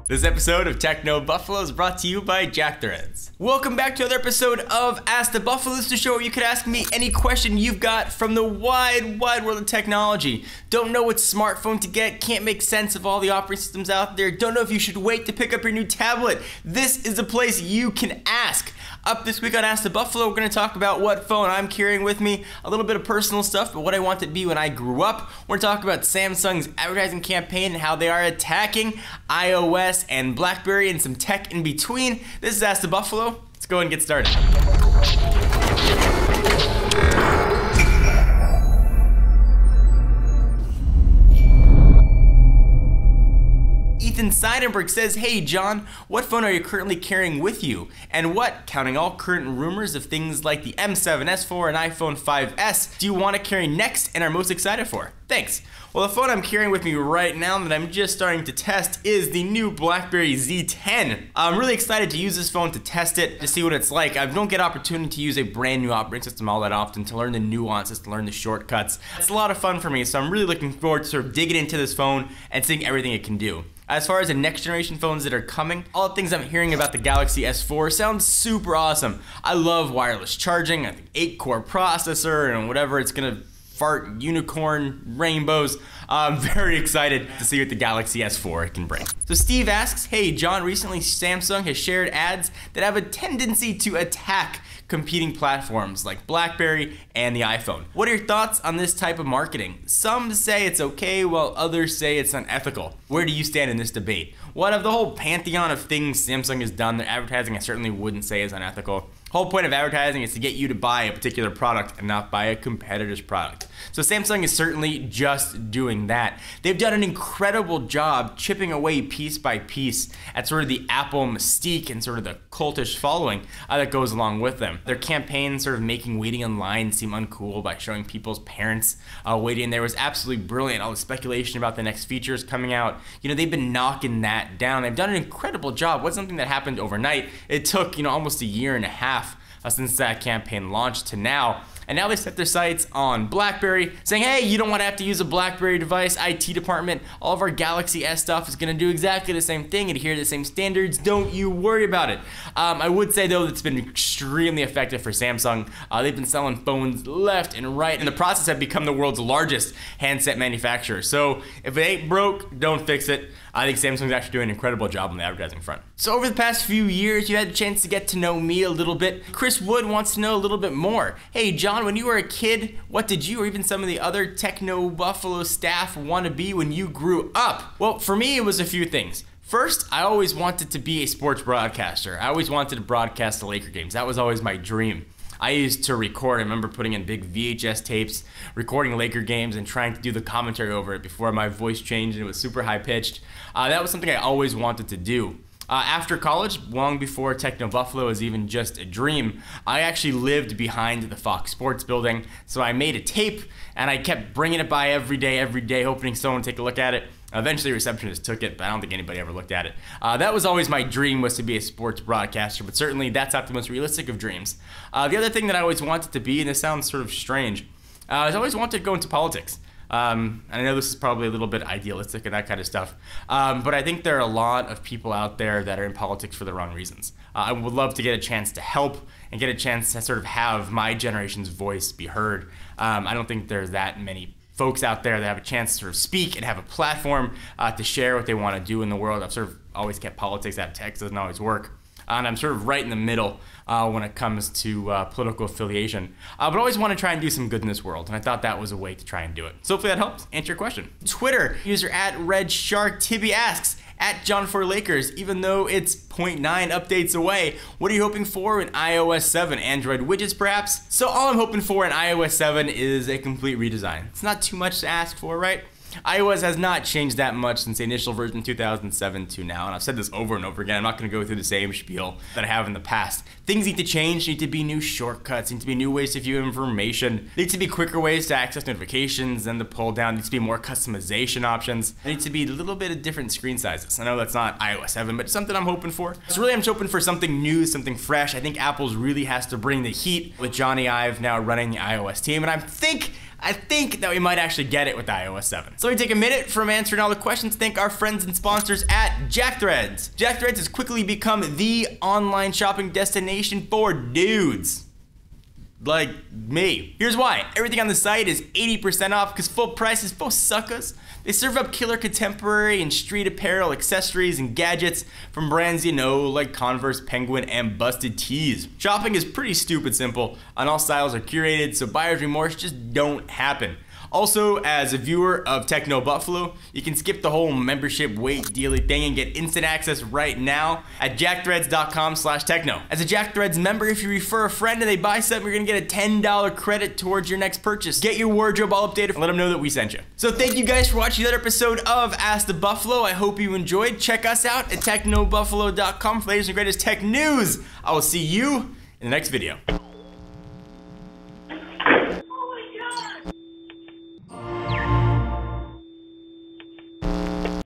This episode of Techno Buffalo is brought to you by Jack Threads. Welcome back to another episode of Ask the Buffalo. This is the show where you can ask me any question you've got from the wide world of technology. Don't know what smartphone to get, can't make sense of all the operating systems out there, don't know if you should wait to pick up your new tablet. This is the place you can ask. Up this week on Ask the Buffalo, we're going to talk about what phone I'm carrying with me, a little bit of personal stuff, but what I want it to be when I grew up. We're going to talk about Samsung's advertising campaign and how they are attacking iOS and BlackBerry and some tech in between. This is Ask the Buffalo. Let's go and get started. Ethan Seidenberg says, hey John, what phone are you currently carrying with you? And what, counting all current rumors of things like the M7, S4, and iPhone 5S, do you want to carry next and are most excited for? Thanks. Well, the phone I'm carrying with me right now that I'm just starting to test is the new BlackBerry Z10. I'm really excited to use this phone to test it, to see what it's like. I don't get opportunity to use a brand new operating system all that often, to learn the nuances, to learn the shortcuts. It's a lot of fun for me, so I'm really looking forward to sort of digging into this phone and seeing everything it can do. As far as the next generation phones that are coming, all the things I'm hearing about the Galaxy S4 sounds super awesome. I love wireless charging, I think 8-core processor, and whatever it's gonna fart unicorn rainbows. I'm very excited to see what the Galaxy S4 can bring. So Steve asks, hey John, recently Samsung has shared ads that have a tendency to attack competing platforms like BlackBerry and the iPhone. What are your thoughts on this type of marketing? Some say it's okay, while others say it's unethical. Where do you stand in this debate? What of the whole pantheon of things Samsung has done, their advertising I certainly wouldn't say is unethical. The whole point of advertising is to get you to buy a particular product and not buy a competitor's product. So Samsung is certainly just doing that. They've done an incredible job chipping away piece by piece at sort of the Apple mystique and sort of the cultish following that goes along with them. Their campaign sort of making waiting in line seem uncool by showing people's parents waiting there was absolutely brilliant. All the speculation about the next features coming out, you know, they've been knocking that down. They've done an incredible job. It wasn't something that happened overnight. It took, you know, almost a year and a half since that campaign launched to now. And now they set their sights on BlackBerry, saying, hey, you don't want to have to use a BlackBerry device. IT department, all of our Galaxy S stuff is going to do exactly the same thing, adhere to the same standards. Don't you worry about it. I would say, though, it's been extremely effective for Samsung. They've been selling phones left and right. In the process, have become the world's largest handset manufacturer. So if it ain't broke, don't fix it. I think Samsung's actually doing an incredible job on the advertising front. So over the past few years, you had a chance to get to know me a little bit. Chris Wood wants to know a little bit more. Hey, John, when you were a kid, what did you or even some of the other Techno Buffalo staff want to be when you grew up? Well, for me, it was a few things. First, I always wanted to be a sports broadcaster. I always wanted to broadcast the Laker games. That was always my dream. I used to record. I remember putting in big VHS tapes, recording Laker games and trying to do the commentary over it before my voice changed and it was super high pitched. That was something I always wanted to do. After college, long before Techno Buffalo was even just a dream, I actually lived behind the Fox Sports building. So I made a tape and I kept bringing it by every day, hoping someone would take a look at it. Eventually, a receptionist took it, but I don't think anybody ever looked at it. That was always my dream, was to be a sports broadcaster, but certainly that's not the most realistic of dreams. The other thing that I always wanted to be, and this sounds sort of strange, is I always wanted to go into politics. And I know this is probably a little bit idealistic and that kind of stuff, but I think there are a lot of people out there that are in politics for the wrong reasons. I would love to get a chance to help and get a chance to sort of have my generation's voice be heard. I don't think there's that many folks out there that have a chance to sort of speak and have a platform to share what they want to do in the world. I've sort of always kept politics out of tech, doesn't always work. And I'm sort of right in the middle when it comes to political affiliation. But I always want to try and do some good in this world, and I thought that was a way to try and do it. So hopefully that helps answer your question. Twitter user @RedSharkTibby asks, @John4Lakers, even though it's 0.9 updates away, what are you hoping for in iOS 7? Android widgets perhaps? So all I'm hoping for in iOS 7 is a complete redesign. It's not too much to ask for, right? iOS has not changed that much since the initial version 2007 to now, and I've said this over and over again. I'm not going to go through the same spiel that I have in the past. Things need to change, need to be new shortcuts, need to be new ways to view information, need to be quicker ways to access notifications and to pull down, needs to be more customization options, there needs to be a little bit of different screen sizes. I know that's not iOS 7, but it's something I'm hoping for. So really I'm just hoping for something new, something fresh. I think Apple's really has to bring the heat with Johnny Ive now running the iOS team, and I think I think that we might actually get it with iOS 7. So we take a minute from answering all the questions to thank our friends and sponsors at JackThreads. JackThreads has quickly become the online shopping destination for dudes like me. Here's why. Everything on the site is 80% off because full price is both suckers. They serve up killer contemporary and street apparel, accessories, and gadgets from brands you know like Converse, Penguin, and Busted Tees. Shopping is pretty stupid simple, and all styles are curated, so buyer's remorse just don't happen. Also, as a viewer of Techno Buffalo, you can skip the whole membership wait dealy thing and get instant access right now at jackthreads.com/techno. As a JackThreads member, if you refer a friend and they buy something, you're gonna get a $10 credit towards your next purchase. Get your wardrobe all updated and let them know that we sent you. So thank you guys for watching another episode of Ask the Buffalo. I hope you enjoyed. Check us out at technobuffalo.com for the latest and greatest tech news. I will see you in the next video.